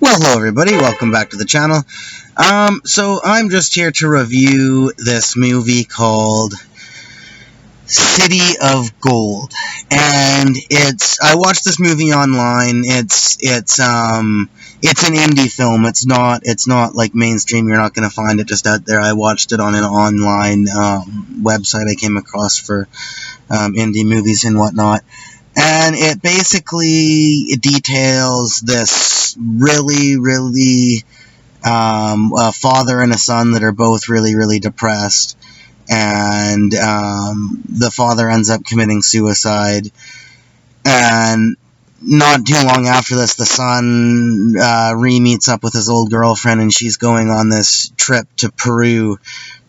Well, hello everybody, welcome back to the channel. So I'm just here to review this movie called City of Gold. And I watched this movie online. It's an indie film. It's not like mainstream. You're not going to find it just out there. I watched it on an online website I came across for indie movies and whatnot. And it basically details this really a father and a son that are both really depressed, and the father ends up committing suicide. And not too long after this, the son re-meets up with his old girlfriend, and she's going on this trip to Peru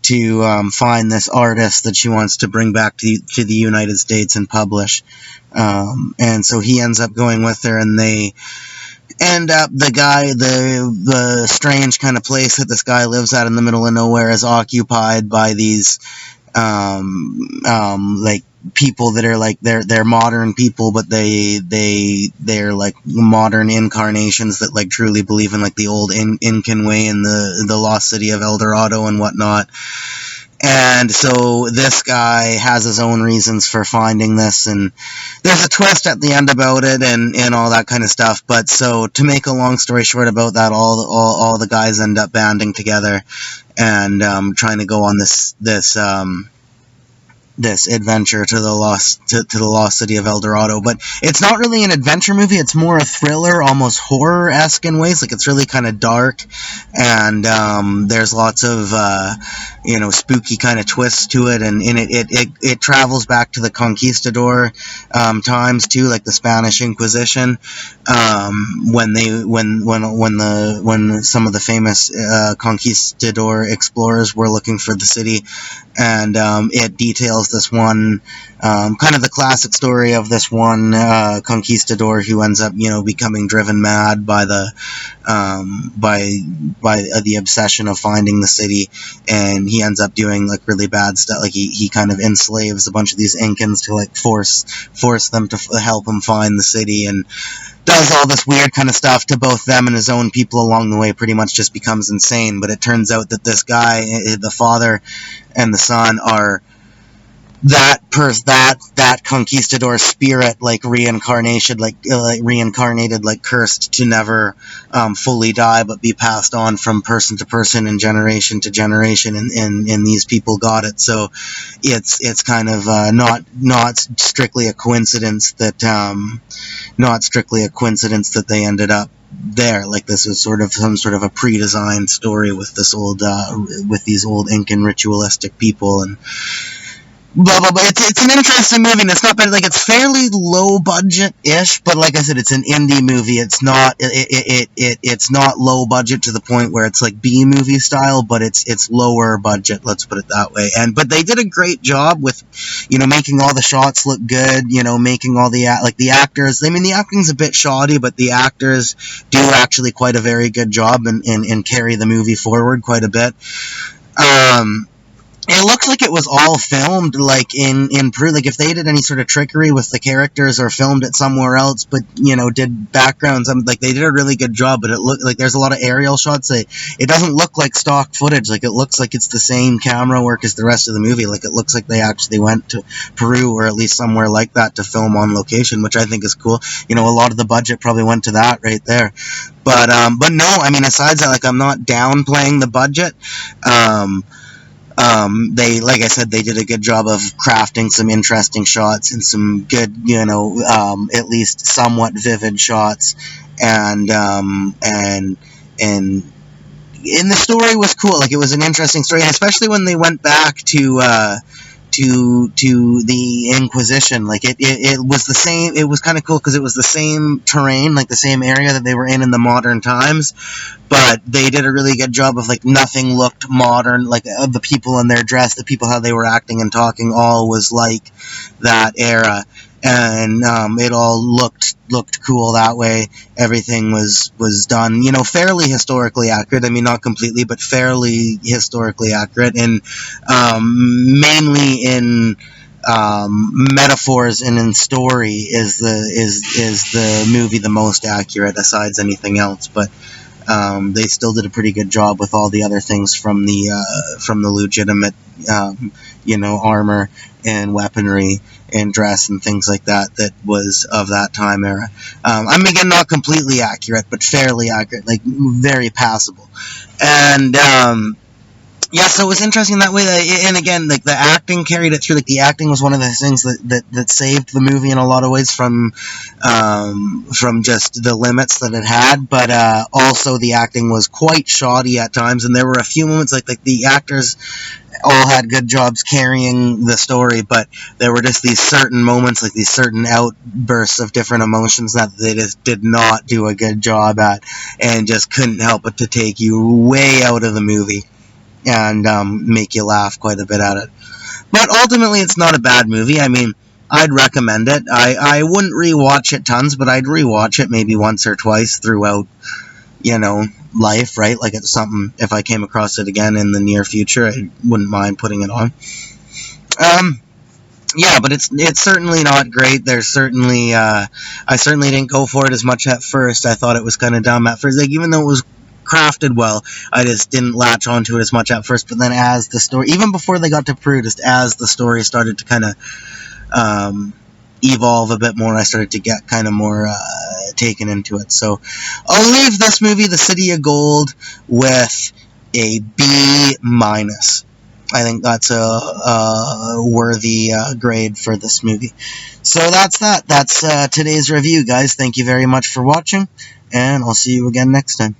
to find this artist that she wants to bring back to the United States and publish. And so he ends up going with her, and they end up, the strange kind of place that this guy lives at in the middle of nowhere is occupied by these, like, people that are like, they're modern people, but they're like modern incarnations that like truly believe in like the old Incan way and the lost city of El Dorado and whatnot. And so this guy has his own reasons for finding this, and there's a twist at the end about it, and all that kind of stuff. But so, to make a long story short about that, all the guys end up banding together and trying to go on this adventure to the lost city of El Dorado. But it's not really an adventure movie. It's more a thriller, almost horror-esque in ways. Like, it's really kind of dark, and there's lots of spooky kind of twists to it, and it travels back to the conquistador times too, like the Spanish Inquisition, when some of the famous conquistador explorers were looking for the city. And it details this one, kind of the classic story of this one conquistador who ends up, becoming driven mad by the obsession of finding the city, and he ends up doing like really bad stuff. Like he kind of enslaves a bunch of these Incans to like force them to help him find the city, and does all this weird kind of stuff to both them and his own people along the way. Pretty much just becomes insane. But it turns out that this guy, the father and the son, are that conquistador spirit, like reincarnated, like cursed to never fully die, but be passed on from person to person and generation to generation, and these people got it. So it's kind of not strictly a coincidence that they ended up there. Like, this is sort of some sort of a pre-designed story with these old Incan ritualistic people, and blah blah blah. It's an interesting movie, and it's not bad. Like, it's fairly low budget ish, but like I said, it's an indie movie. It's not low budget to the point where it's like B movie style, but it's lower budget. Let's put it that way. But they did a great job with, making all the shots look good. Making all the actors. I mean, the acting's a bit shoddy, but the actors do actually quite a very good job and carry the movie forward quite a bit. It looks like it was all filmed, like, in Peru. Like, if they did any sort of trickery with the characters or filmed it somewhere else, but, did backgrounds, like, they did a really good job, but it looked like there's a lot of aerial shots. It doesn't look like stock footage. Like, it looks like it's the same camera work as the rest of the movie. Like, it looks like they actually went to Peru, or at least somewhere like that, to film on location, which I think is cool. A lot of the budget probably went to that right there. But no, I mean, aside that, like, I'm not downplaying the budget. Like I said, they did a good job of crafting some interesting shots and some good, at least somewhat vivid shots, and the story was cool. Like, it was an interesting story, and especially when they went back to the Inquisition. Like, it was the same. It was kind of cool because it was the same terrain, like the same area that they were in the modern times, but they did a really good job of, like, nothing looked modern. Like, the people in their dress, the people how they were acting and talking, all was like that era, and it all looked cool that way. Everything was done, fairly historically accurate. I mean, not completely, but fairly historically accurate, and mainly in metaphors and in story is the movie the most accurate, besides anything else. But They still did a pretty good job with all the other things from the legitimate, armor and weaponry and dress and things like that was of that time era. Again, not completely accurate, but fairly accurate, like very passable. And yeah, so it was interesting that way. And again, like the acting carried it through. Like the acting was one of the things that saved the movie in a lot of ways from just the limits that it had. But also the acting was quite shoddy at times, and there were a few moments like the actors all had good jobs carrying the story, but there were just these certain moments, like these certain outbursts of different emotions that they just did not do a good job at, and just couldn't help but to take you way out of the movie and make you laugh quite a bit at it. But ultimately, it's not a bad movie. I mean, I'd recommend it. I wouldn't rewatch it tons, but I'd rewatch it maybe once or twice throughout, life, right? Like it's something, if I came across it again in the near future, I wouldn't mind putting it on. Yeah, but it's certainly not great. There's certainly, I certainly didn't go for it as much at first. I thought it was kind of dumb at first. Like, even though it was crafted well, I just didn't latch onto it as much at first. But then as the story, even before they got to Peru, just as the story started to kind of evolve a bit more, I started to get kind of more taken into it. So I'll leave this movie, The City of Gold, with a B minus. I think that's a worthy grade for this movie. So that's that. That's today's review, guys. Thank you very much for watching, and I'll see you again next time.